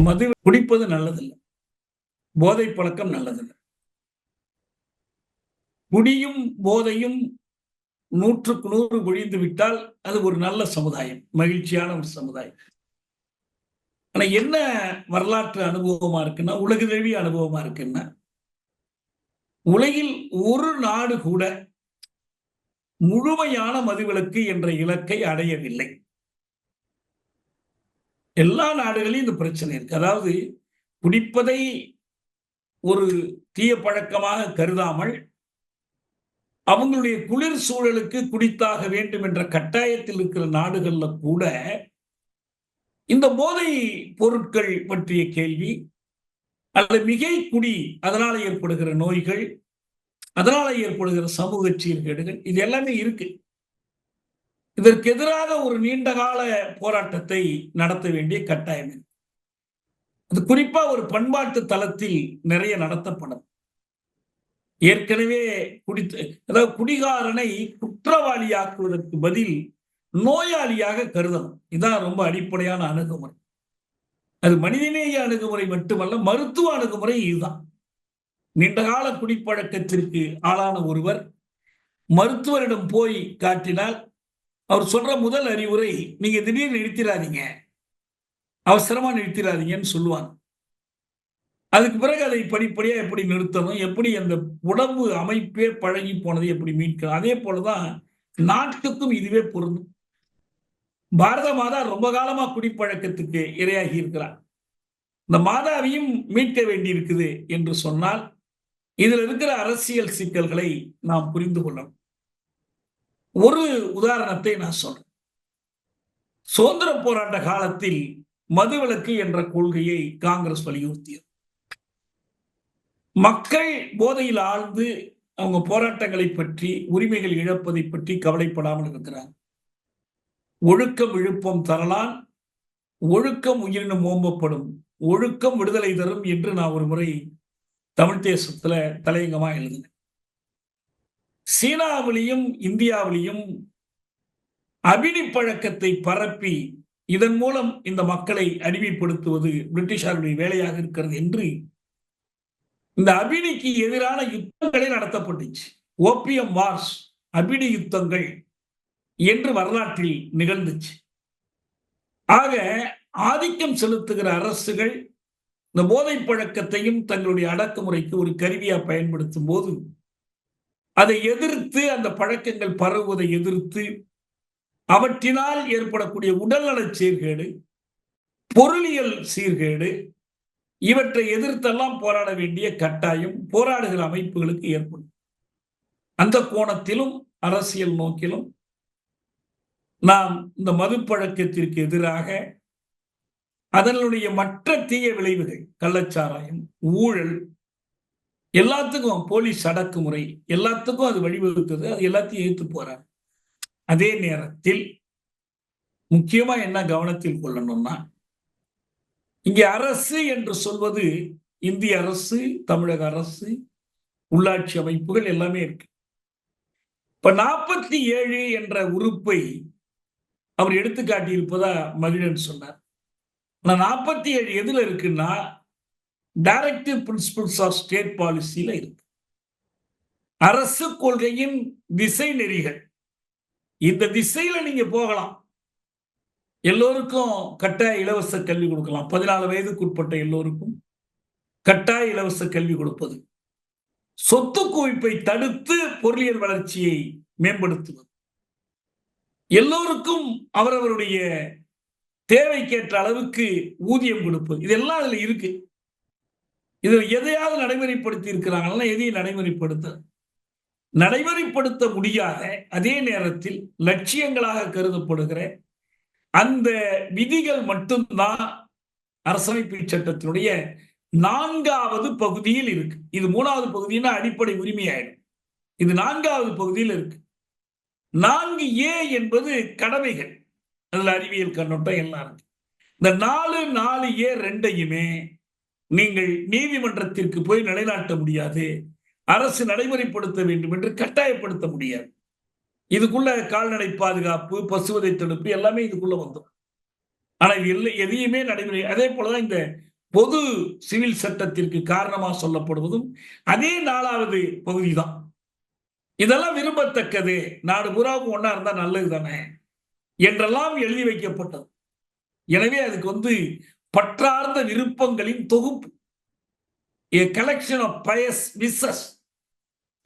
மது குடிப்பது நல்லதில்லை, போதை பழக்கம் நல்லதில்லை. குடியும் போதையும் 100க்கு 100 ஒழிந்து விட்டால் அது ஒரு நல்ல சமுதாயம், மகிழ்ச்சியான ஒரு சமுதாயம். ஆனா என்ன வரலாற்று அனுபவமா இருக்குன்னா, உலக தழுவிய அனுபவமா இருக்குன்னா, உலகில் ஒரு நாடு கூட முழுமையான மதுவிலக்கு என்ற இலக்கை அடையவில்லை. எல்லா நாடுகளிலும் இந்த பிரச்சனை இருக்கு. அதாவது குடிப்பதை ஒரு தீய பழக்கமாக கருதாமல், அவங்களுடைய குளிர் சூழலுக்கு குடித்தாக வேண்டும் என்ற கட்டாயத்தில் இருக்கிற நாடுகள்ல கூட இந்த போதை பொருட்கள் பற்றிய கேள்வி, அல்லது மிகை குடி அதனால ஏற்படுகிற நோய்கள், அதனால ஏற்படுகிற சமூக சீர்கேடுகள், இது எல்லாமே இருக்கு. இதற்கு எதிராக ஒரு நீண்டகால போராட்டத்தை நடத்த வேண்டிய கட்டாயம் இருக்கு. அது குறிப்பா ஒரு பண்பாட்டு தளத்தில் நிறைய நடத்தப்படும். ஏற்கனவே அதாவது குடிகாரனை குற்றவாளியாக்குவதற்கு பதில் நோயாளியாக கருதணும். இதான் ரொம்ப அடிப்படையான அணுகுமுறை. அது மனிதநேய அணுகுமுறை மட்டுமல்ல, மருத்துவ அணுகுமுறை இதுதான். நீண்டகால குடிப்பழக்கத்திற்கு ஆளான ஒருவர் மருத்துவரிடம் போய் காட்டினால் அவர் சொல்ற முதல் அறிவுரை, நீங்க திடீர்னு நிறுத்திடாதீங்க, அவசரமா நிறுத்திடாதீங்கன்னு சொல்லுவாங்க. அதுக்கு பிறகு அதை படிப்படியா எப்படி நிறுத்தணும், எப்படி அந்த உடம்பு அமைப்பே பழகி போனதை எப்படி மீட்கணும். அதே போலதான் நாட்டுக்கும் இதுவே பொருந்தும். பாரத மாதா ரொம்ப காலமா குடிப்பழக்கத்துக்கு இரையாகி இருக்கிறார். இந்த மாதாவையும் மீட்க வேண்டி இருக்குது என்று சொன்னால், இதுல இருக்கிற அரசியல் சிக்கல்களை நாம் புரிந்து கொள்ளணும். ஒரு உதாரணத்தை நான் சொல்றேன். சுதந்திர போராட்ட காலத்தில் மதுவிலக்கு என்ற கொள்கையை காங்கிரஸ் வலியுறுத்தியது. மக்கள் போதையில் ஆழ்ந்து அவங்க போராட்டங்களை பற்றி, உரிமைகள் இழப்பதை பற்றி கவலைப்படாமல் இருக்கிறார். ஒழுக்கம் விழுப்பம் தரலான், ஒழுக்கம் உயிரினும் ஓம்பப்படும், ஒழுக்கம் விடுதலை தரும் என்று நான் ஒரு முறை தமிழ் தேசத்துல தலையங்கமா எழுதினேன். சீனாவிலையும் இந்தியாவிலையும் அபினி பழக்கத்தை பரப்பி இதன் மூலம் இந்த மக்களை அடிமைப்படுத்துவது பிரிட்டிஷாருடைய வேலையாக இருக்கிறது என்று இந்த அபினிக்கு எதிரான யுத்தங்களே நடத்தப்பட்டுச்சு. ஓபியம் வார்ஸ், அபினி யுத்தங்கள் என்று வரலாற்றில் நிகழ்ந்துச்சு. ஆக ஆதிக்கம் செலுத்துகிற அரசுகள் இந்த போதை பழக்கத்தையும் தங்களுடைய அடக்குமுறைக்கு ஒரு கருவியா பயன்படுத்தும் போது அதை எதிர்த்து, அந்த பழக்கங்கள் பரவுவதை எதிர்த்து, அவற்றினால் ஏற்படக்கூடிய உடல்நல சீர்கேடு, பொருளியல் சீர்கேடு, இவற்றை எதிர்த்தெல்லாம் போராட வேண்டிய கட்டாயம் போராடுகிற அமைப்புகளுக்கு ஏற்படும். அந்த கோணத்திலும் அரசியல் நோக்கிலும் நாம் இந்த மது பழக்கத்திற்கு எதிராக அதனுடைய மற்ற தீய விளைவுகள், கள்ளச்சாராயம், ஊழல், எல்லாத்துக்கும் போலீஸ் அடக்குமுறை, எல்லாத்துக்கும் அது வழிவகுக்குது. அது எல்லாத்தையும் எதிர்த்து போறாங்க. அதே நேரத்தில் முக்கியமா என்ன கவனத்தில் கொள்ளணும்னா, இங்கே அரசு என்று சொல்வது இந்திய அரசு, தமிழக அரசு, உள்ளாட்சி அமைப்புகள் எல்லாமே இருக்கு. இப்ப 47 என்ற உறுப்பை அவர் எடுத்துக்காட்டி இருப்பதா மகிழன் சொன்னார். 47 எதுல இருக்குன்னா, டைரக்டிவ் பிரின்சிபிள்ஸ் ஆஃப் ஸ்டேட் பாலிசியில இருக்கு. அரசு கொள்கையின் திசை நெறிகள். இந்த திசையில நீங்க போகலாம். எல்லோருக்கும் கட்டாய இலவச கல்வி கொடுக்கலாம். 14 வயதுக்குட்பட்ட எல்லோருக்கும் கட்டாய இலவச கல்வி கொடுப்பது, சொத்து குவிப்பை தடுத்து பொருளியல் வளர்ச்சியை மேம்படுத்துவது, எல்லோருக்கும் அவரவருடைய தேவைக்கேற்ற அளவுக்கு ஊதியம் கொடுப்பது, இதெல்லாம் அதுல இருக்கு. இது எதையாவது நடைமுறைப்படுத்தி இருக்கிறாங்கன்னா, எதையும் நடைமுறைப்படுத்த முடியாத, அதே நேரத்தில் லட்சியங்களாக கருதப்படுகிற அந்த விதிகள் மட்டும்தான் அரசமைப்பு சட்டத்தினுடைய 4வது பகுதியில் இருக்கு. இது 3வது பகுதினா அடிப்படை உரிமையாயிடும். இது 4வது பகுதியில் இருக்கு. 4A என்பது கடமைகள். அதுல அறிவியல் கண்ணோட்டம் எல்லாம் இருக்கு. இந்த 4A 2யுமே நீங்கள் நீதிமன்றத்திற்கு போய் நிலைநாட்ட முடியாது, அரசு நடைமுறைப்படுத்த வேண்டும் என்று கட்டாயப்படுத்த முடியாது. இதுக்குள்ள கால்நடை பாதுகாப்பு, பசுவதை தடுப்பு எல்லாமே இதுக்குள்ள வந்தோம். ஆனா எதையுமே நடைமுறை. அதே போலதான் இந்த பொது சிவில் சட்டத்திற்கு காரணமாக சொல்லப்படுவதும் அதே 4வது பகுதி தான். இதெல்லாம் விரும்பத்தக்கது, நாடு பூராவும் ஒன்னா இருந்தா நல்லது தானே என்றெல்லாம் எழுதி வைக்கப்பட்டது. எனவே அதுக்கு பற்றார்ந்த விருப்பங்களின் தொகுப்பு, a collection of pious wishes.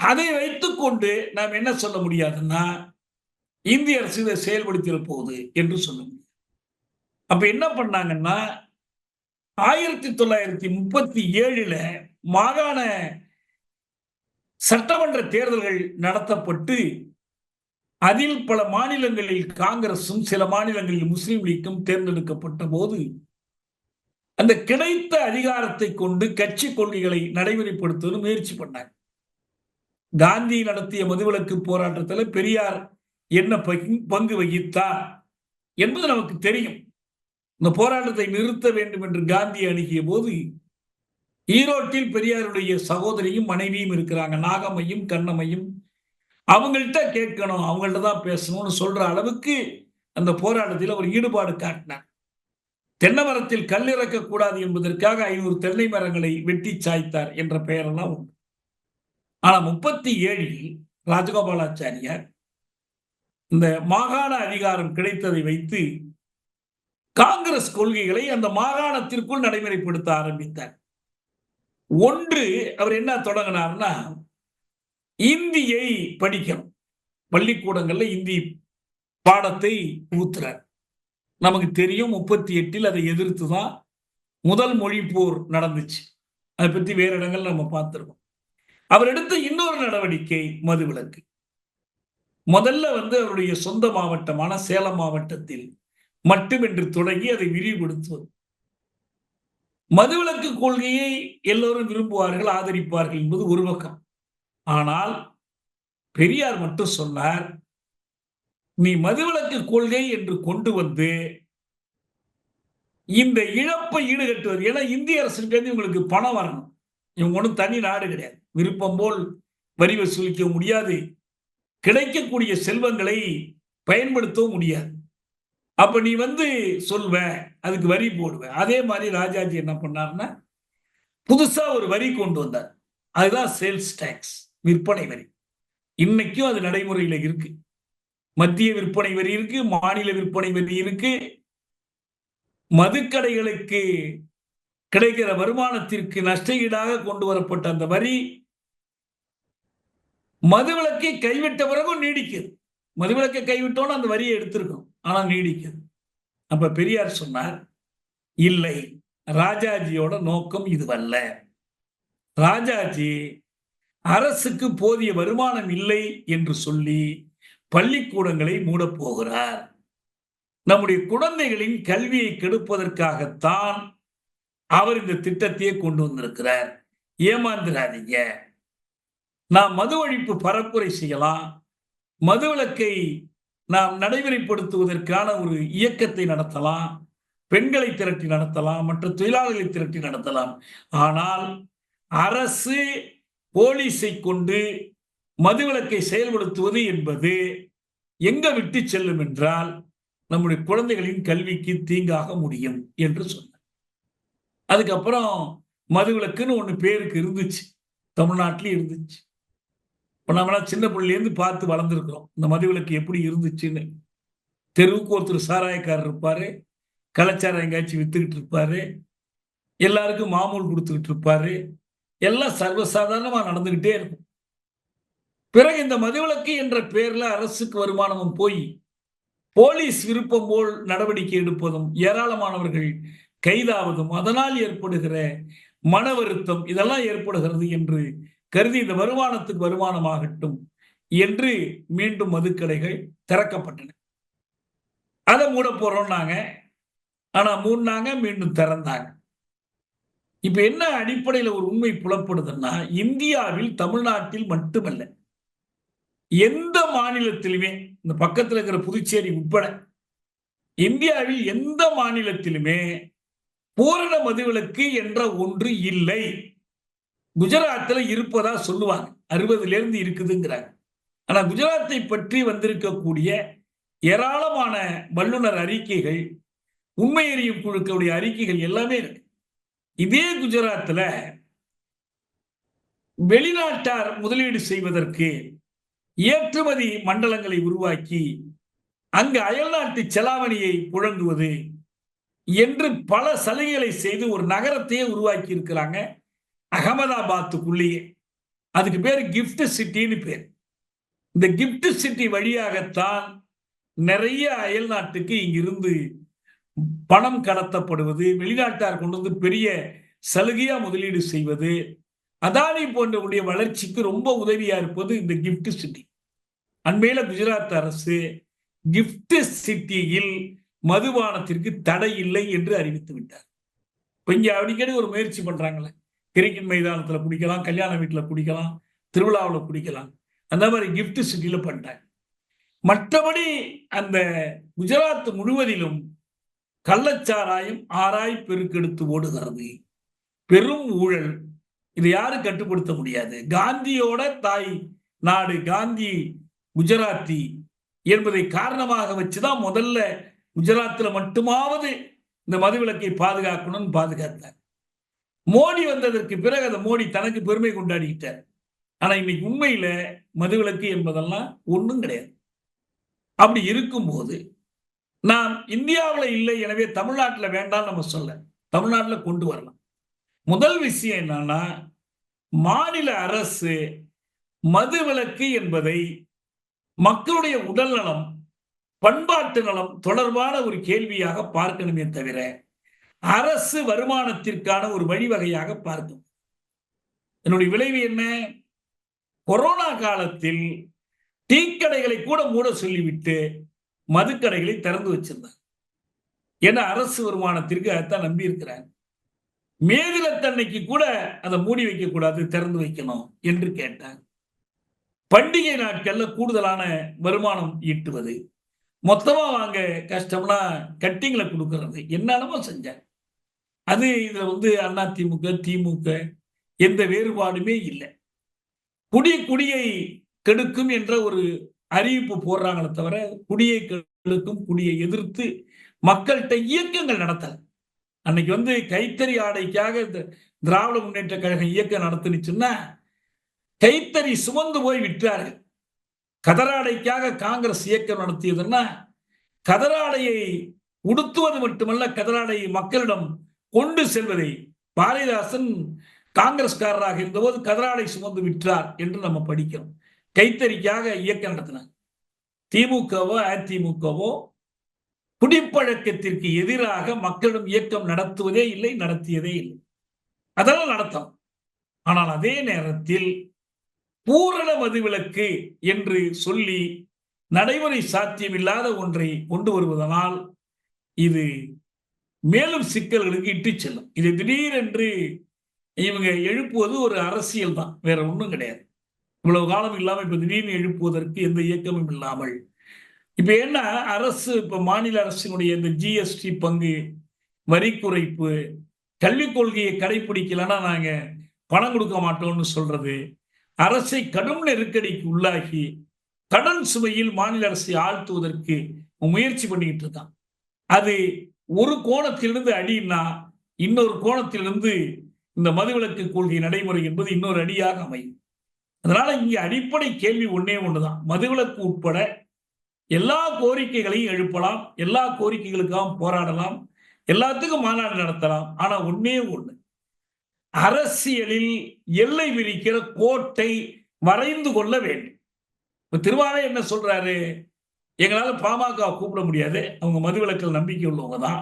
அதை வைத்துக் கொண்டு நாம் என்ன சொல்ல முடியாதுன்னா இந்திய அரசு இதை செயல்படுத்திட போகுது என்று சொல்ல முடியும். அப்ப என்ன பண்ணாங்கன்னா 1937 மாகாண சட்டமன்ற தேர்தல்கள் நடத்தப்பட்டு அதில் பல மாநிலங்களில் காங்கிரசும் சில மாநிலங்களில் முஸ்லீம் லீக்கும் தேர்ந்தெடுக்கப்பட்ட போது அந்த கிடைத்த அதிகாரத்தை கொண்டு கட்சி கொள்கைகளை நடைமுறைப்படுத்த முயற்சி பண்ணாங்க. காந்தி நடத்திய மதுவிலக்கு போராட்டத்தில் பெரியார் என்ன பங்கு வகித்தார் என்பது நமக்கு தெரியும். இந்த போராட்டத்தை நிறுத்த வேண்டும் என்று காந்தி அணுகிய போது ஈரோட்டில் பெரியாருடைய சகோதரியும் மனைவியும் இருக்கிறாங்க, நாகம்மையும் கண்ணம்மையும். அவங்கள்ட்ட கேட்கணும், அவங்கள்ட்ட தான் பேசணும்னு சொல்ற அளவுக்கு அந்த போராட்டத்தில் அவர் ஈடுபாடு காட்டினார். தென்னை மரத்தில் கல் இறக்கக்கூடாது என்பதற்காக 500 தென்னை மரங்களை வெட்டி சாய்த்தார் என்ற பெயரெல்லாம் உண்டு. ஆனா 37 ராஜகோபாலாச்சாரியார் இந்த மாகாண அதிகாரம் கிடைத்ததை வைத்து காங்கிரஸ் கொள்கைகளை அந்த மாகாணத்திற்குள் நடைமுறைப்படுத்த ஆரம்பித்தார். ஒன்று, அவர் என்ன தொடங்கினார்னா இந்தியை படிக்கணும், பள்ளிக்கூடங்கள்ல இந்தி பாடத்தை ஊத்துறார். நமக்கு தெரியும் 38 அதை எதிர்த்து தான் முதல் மொழி போர் நடந்துச்சு. அதை பற்றி வேறு இடங்கள் நம்ம பார்த்திருக்கோம். அவர் எடுத்த இன்னொரு நடவடிக்கை மதுவிலக்கு. முதல்ல அவருடைய சொந்த மாவட்டமான சேலம் மாவட்டத்தில் மட்டுமென்று தொடங்கி அதை விரிவுபடுத்துவது. மதுவிலக்கு கொள்கையை எல்லோரும் விரும்புவார்கள், ஆதரிப்பார்கள் என்பது ஒரு பக்கம். ஆனால் பெரியார் மட்டும் சொன்னார், நீ மதுவிலக்கு கொள்கை என்று கொண்டு வந்து இந்த இழப்பை ஈடுகட்டுவது. ஏன்னா இந்திய அரசுக்கு உங்களுக்கு பணம் வரணும். இவங்க ஒன்றும் தனி நாடு கிடையாது, விருப்பம் போல் வரி வசூலிக்க முடியாது, கிடைக்கக்கூடிய செல்வங்களை பயன்படுத்தவும் முடியாது. அப்ப நீ சொல்வ, அதுக்கு வரி போடுவ. அதே மாதிரி ராஜாஜி என்ன பண்ணார்னா புதுசா ஒரு வரி கொண்டு வந்தார். அதுதான் சேல்ஸ் டாக்ஸ், விற்பனை வரி. இன்னைக்கும் அது நடைமுறையில் இருக்கு. மத்திய விற்பனை வரி இருக்கு, மாநில விற்பனை வரி இருக்கு. மதுக்கடைகளுக்கு கிடைக்கிற வருமானத்திற்கு நஷ்ட ஈடாக கொண்டு வரப்பட்ட அந்த வரி மதுவிலக்கை கைவிட்ட பிறகும் நீடிக்குது. மதுவிலக்கை கைவிட்டோன்னு அந்த வரியை எடுத்திருக்கோம், ஆனா நீடிக்குது. அப்ப பெரியார் சொன்னார், இல்லை, ராஜாஜியோட நோக்கம் இதுவல்ல. ராஜாஜி அரசுக்கு போதிய வருமானம் இல்லை என்று சொல்லி பள்ளிக்கூடங்களை மூடப் போகிறார். நம்முடைய குழந்தைகளின் கல்வியை கெடுப்பதற்காகத்தான் அவர் இந்த திட்டத்தையே கொண்டு வந்திருக்கிறார். ஏமாந்துடாதீங்க. நாம் மது ஒழிப்பு பரப்புரை செய்யலாம், மதுவிலக்கை நாம் நடைமுறைப்படுத்துவதற்கான ஒரு இயக்கத்தை நடத்தலாம், பெண்களை திரட்டி நடத்தலாம், மற்ற தொழிலாளர்களை திரட்டி நடத்தலாம். ஆனால் அரசு போலீஸை கொண்டு மதுவிலக்கை செயல்படுத்துவது என்பது எங்க விட்டு செல்லும் என்றால் நம்முடைய குழந்தைகளின் கல்விக்கு தீங்காக முடியும் என்று சொன்னார். அதுக்கப்புறம் மதுவிலக்குன்னு ஒண்ணு பேருக்கு இருந்துச்சு, தமிழ்நாட்டிலும் இருந்துச்சு. இப்ப நம்மளாம் சின்ன பிள்ளைலேருந்து பார்த்து வளர்ந்துருக்கிறோம் இந்த மதுவிலக்கு எப்படி இருந்துச்சுன்னு. தெருவுக்கு ஒருத்தர் சாராயக்காரர் இருப்பாரு, கலாச்சாரம் எங்கேயாச்சும் வித்துக்கிட்டு இருப்பாரு, எல்லாருக்கும் மாமூல் கொடுத்துக்கிட்டு இருப்பாரு, எல்லாம் சர்வசாதாரணமா நடந்துகிட்டே இருக்கும். பிறகு இந்த மதுவிலக்கு என்ற பெயர்ல அரசுக்கு வருமானமும் போய் போலீஸ் விருப்பம் போல் நடவடிக்கை எடுப்பதும், ஏராளமானவர்கள் கைதாவதும், அதனால் ஏற்படுகிற மன வருத்தம் இதெல்லாம் ஏற்படுகிறது என்று கருதி இந்த வருமானத்துக்கு வருமானமாகட்டும் என்று மீண்டும் மதுக்கடைகள் திறக்கப்பட்டன. அதை மூட போறோம்னாங்க, ஆனா மூடினாங்க, மீண்டும் திறந்தாங்க. இப்ப என்ன அடிப்படையில் ஒரு உண்மை புலப்படுதுன்னா, இந்தியாவில் தமிழ்நாட்டில் மட்டுமல்ல, எந்த மாநிலத்திலுமே, இந்த பக்கத்தில் இருக்கிற புதுச்சேரி உட்பட இந்தியாவில் எந்த மாநிலத்திலுமே பூரண மதுவிலக்கு என்ற ஒன்று இல்லை. குஜராத்தில் இருப்பதா சொல்லுவாங்க, 60ல இருக்குதுங்கிறாங்க. ஆனா குஜராத்தை பற்றி வந்திருக்கக்கூடிய ஏராளமான வல்லுநர் அறிக்கைகள், உண்மை அறியும் குழுக்களுடைய அறிக்கைகள் எல்லாமே இருக்கு. இதே குஜராத்தில் வெளிநாட்டார் முதலீடு செய்வதற்கு ஏற்றுமதி மண்டலங்களை உருவாக்கி அங்கு அயல்நாட்டு செலாவணியை புழங்குவது என்று பல சலுகைகளை செய்து ஒரு நகரத்தையே உருவாக்கி இருக்கிறாங்க அகமதாபாத்துக்குள்ளேயே. அதுக்கு பேர் கிஃப்ட் சிட்டின்னு பேர். இந்த கிஃப்ட் சிட்டி வழியாகத்தான் நிறைய அயல் நாட்டுக்கு இங்கிருந்து பணம் கடத்தப்படுவது, வெளிநாட்டார் கொண்டு வந்து பெரிய சலுகையா முதலீடு செய்வது, அதானி போன்றவருடைய வளர்ச்சிக்கு ரொம்ப உதவியா இருப்பது இந்த கிஃப்ட் சிட்டி. அண்மையில குஜராத் அரசு கிஃப்ட் சிட்டியில் மதுபானத்திற்கு தடை இல்லை என்று அறிவித்து விட்டார். இப்ப இங்க அடிக்கடி ஒரு முயற்சி பண்றாங்களே, கிரிக்கெட் மைதானத்துல குடிக்கலாம், கல்யாண வீட்டுல குடிக்கலாம், திருவிழாவில் குடிக்கலாம், அந்த மாதிரி கிஃப்ட் சிட்டியில பண்ணிட்டாங்க. மற்றபடி அந்த குஜராத் முழுவதிலும் கள்ளச்சாராயம் ஆராய் பெருக்கெடுத்து ஓடுகிறது. பெரும் ஊழல். இது யாரும் கட்டுப்படுத்த முடியாது. காந்தியோட தாய் நாடு, காந்தி குஜராத்தி என்பதை காரணமாக வச்சுதான் முதல்ல குஜராத்தில் மட்டுமாவது இந்த மதுவிலக்கை பாதுகாக்கணும்னு பாதுகாத்தார். மோடி வந்ததற்கு பிறகு அந்த மோடி தனக்கு பெருமை கொண்டாடிக்கிட்டார். ஆனா இன்னைக்கு உண்மையில மதுவிலக்கு என்பதெல்லாம் ஒன்றும் கிடையாது. அப்படி இருக்கும்போது நாம் இந்தியாவில் இல்லை, எனவே தமிழ்நாட்டில் வேண்டாம் நம்ம சொல்ல, தமிழ்நாட்டில் கொண்டு வரலாம். முதல் விஷயம் என்னன்னா, மாநில அரசு மதுவிலக்கு என்பதை மக்களுடைய உடல் நலம், பண்பாட்டு நலம் தொடர்பான ஒரு கேள்வியாக பார்க்கணுமே தவிர அரசு வருமானத்திற்கான ஒரு வழிவகையாக பார்க்கணும். என்னுடைய விளைவு என்ன? கொரோனா காலத்தில் டீக்கடைகளை கூட மூட சொல்லிவிட்டு மதுக்கடைகளை திறந்து வச்சிருந்தாங்க. ஏன்னா அரசு வருமானத்திற்கு அதைத்தான் நம்பி இருக்கிறாங்க. மேதினத்தன்னைக்கு கூட அதை மூடி வைக்க கூடாது, திறந்து வைக்கணும் என்று கேட்டாங்க. பண்டிகை நாட்கள்ல கூடுதலான வருமானம் ஈட்டுவது, மொத்தமா வாங்க கஷ்டம்னா கட்டிங்ல கொடுக்கறது, என்னென்னமோ செஞ்சாங்க. அது இதுல அதிமுக திமுக எந்த வேறுபாடுமே இல்லை. குடியை கெடுக்கும் என்ற ஒரு அறிவிப்பு போடுறாங்களே தவிர குடியை கெடுக்கும், குடியை எதிர்த்து மக்கள்கிட்ட இயக்கங்கள் நடத்தல. அன்னைக்கு கைத்தறி ஆடைக்காக திராவிட முன்னேற்ற கழகம் இயக்கம் நடத்துனுச்சுன்னா கைத்தறி சுமந்து போய் விட்டார்கள். கதராடைக்காக காங்கிரஸ் இயக்கம் நடத்தியதுன்னா கதராடையை உடுத்துவது மட்டுமல்ல, கதராடையை மக்களிடம் கொண்டு செல்வதை பாரதிதாசன் காங்கிரஸ்காரராக இருந்தபோது கதராடை சுமந்து விட்டார் என்று நம்ம படிக்கிறோம். கைத்தறிக்காக இயக்கம் நடத்தினாங்க. திமுகவோ அதிமுகவோ குடிப்பழக்கத்திற்கு எதிராக மக்களிடம் இயக்கம் நடத்துவதே இல்லை, நடத்தியதே இல்லை. அதெல்லாம் நடத்தலாம். ஆனால் அதே நேரத்தில் பூரண மதுவிலக்கு என்று சொல்லி நடைமுறை சாத்தியமில்லாத ஒன்றை கொண்டு வருவதனால் இது மேலும் சிக்கல்களுக்கு இட்டு செல்லும். இதை திடீரென்று இவங்க எழுப்புவது ஒரு அரசியல் தான், வேற ஒன்றும் கிடையாது. இவ்வளவு காலம் இல்லாமல் இப்ப திடீர்னு எழுப்புவதற்கு எந்த இயக்கமும் இல்லாமல் இப்ப என்ன அரசு, இப்ப மாநில அரசினுடைய இந்த ஜிஎஸ்டி பங்கு, வரி குறைப்பு, கல்விக் கொள்கையை கடைபிடிக்கலன்னா நாங்க பணம் கொடுக்க மாட்டோம்னு சொல்றது, அரசை கடும் நெருக்கடிக்கு உள்ளாகி கடன் சுமையில் மாநில அரசை ஆழ்த்துவதற்கு முயற்சி பண்ணிக்கிட்டு இருக்கான். அது ஒரு கோணத்திலிருந்து அடின்னா இன்னொரு கோணத்திலிருந்து இந்த மதுவிலக்கு கொள்கை நடைமுறை என்பது இன்னொரு அடியாக அமையும். அதனால இங்க அடிப்படை கேள்வி ஒன்னே ஒண்ணுதான். மதுவிலக்கு உட்பட எல்லா கோரிக்கைகளையும் எழுப்பலாம், எல்லா கோரிக்கைகளுக்காகவும் போராடலாம், எல்லாத்துக்கும் மாநாடு நடத்தலாம். ஆனா ஒன்னே ஒண்ணு, அரசியலில் எல்லை விரிக்கிற கோட்டை வரைந்து கொள்ள வேண்டும். இப்ப திருவாரூர் என்ன சொல்றாரு? எங்களால பாமக கூப்பிட முடியாது, அவங்க மதுவிலக்கில் நம்பிக்கை உள்ளவங்க தான்.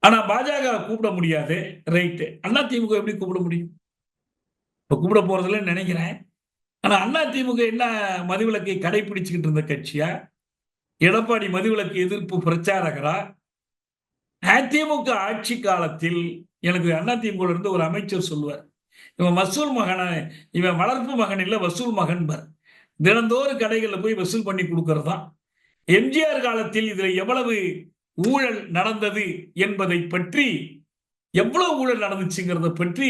ஆனா பாஜக கூப்பிட முடியாது, ரைட்டு. அதிமுக எப்படி கூப்பிட முடியும்? இப்ப கூப்பிட போறதுல நினைக்கிறேன். ஆனா அதிமுக என்ன மதுவிலக்கை கடைபிடிச்சுக்கிட்டு இருந்த கட்சியா? எடப்பாடி மதுவிலக்கு எதிர்ப்பு பிரச்சாரகரா? அதிமுக ஆட்சி காலத்தில் எனக்கு அதிமுக இருந்து ஒரு அமைச்சர் சொல்லுவார், இவன் வசூல் மகன, இவன் வளர்ப்பு மகன் இல்ல வசூல் மகன் பர், தினந்தோறும் கடைகளில் போய் வசூல் பண்ணி கொடுக்கறதான். எம்ஜிஆர் காலத்தில் இதுல எவ்வளவு ஊழல் நடந்தது என்பதை பற்றி, எவ்வளவு ஊழல் நடந்துச்சுங்கிறத பற்றி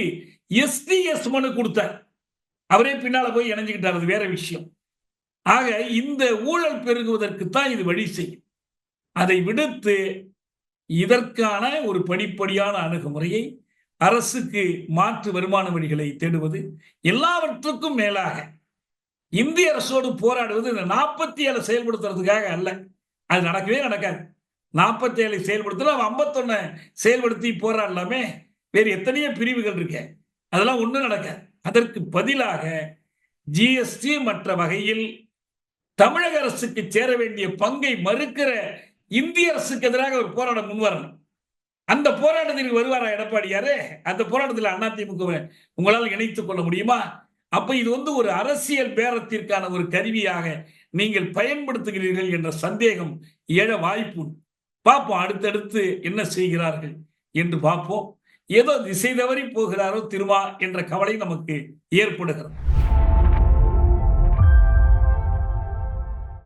எஸ்டிஎஸ் மனு கொடுத்தார். அவரே பின்னால போய் இணைஞ்சுக்கிட்டார், அது வேற விஷயம். ஆக இந்த ஊழல் பெருகுவதற்குத்தான் இது வழி செய்யும். அதை விடுத்து இதற்கான ஒரு படிப்படியான அணுகுமுறையை அரசுக்கு மாற்று வருமான வழிகளை தேடுவது, எல்லாவற்றுக்கும் மேலாக இந்திய அரசோடு போராடுவது இந்த 47 செயல்படுத்துறதுக்காக அல்ல. அது நடக்கவே நடக்காது. 47 செயல்படுத்தல 51 செயல்படுத்தி போராடலாமே. வேறு எத்தனையோ பிரிவுகள் இருக்கு. அதெல்லாம் ஒண்ணும் நடக்காது. அதற்கு பதிலாக ஜிஎஸ்டி மற்ற வகையில் தமிழக அரசுக்கு சேர வேண்டிய பங்கை மறுக்கிற இந்திய அரசுக்கு எதிராக ஒரு போராட்டம் முன்வரணும். அந்த போராட்டத்திற்கு வருவாரா எடப்பாடியாரு? அந்த போராட்டத்தில் அதிமுக உங்களால் இணைத்துக் கொள்ள முடியுமா? அப்ப இது ஒரு அரசியல் பேரத்திற்கான ஒரு கருவியாக நீங்கள் பயன்படுத்துகிறீர்கள் என்ற சந்தேகம் எழ வாய்ப்பு. பார்ப்போம் அடுத்தடுத்து என்ன செய்கிறார்கள் என்று பார்ப்போம். ஏதோ திசை தவறி போகிறாரோ திருமா என்ற கவலை நமக்கு ஏற்படுகிறது.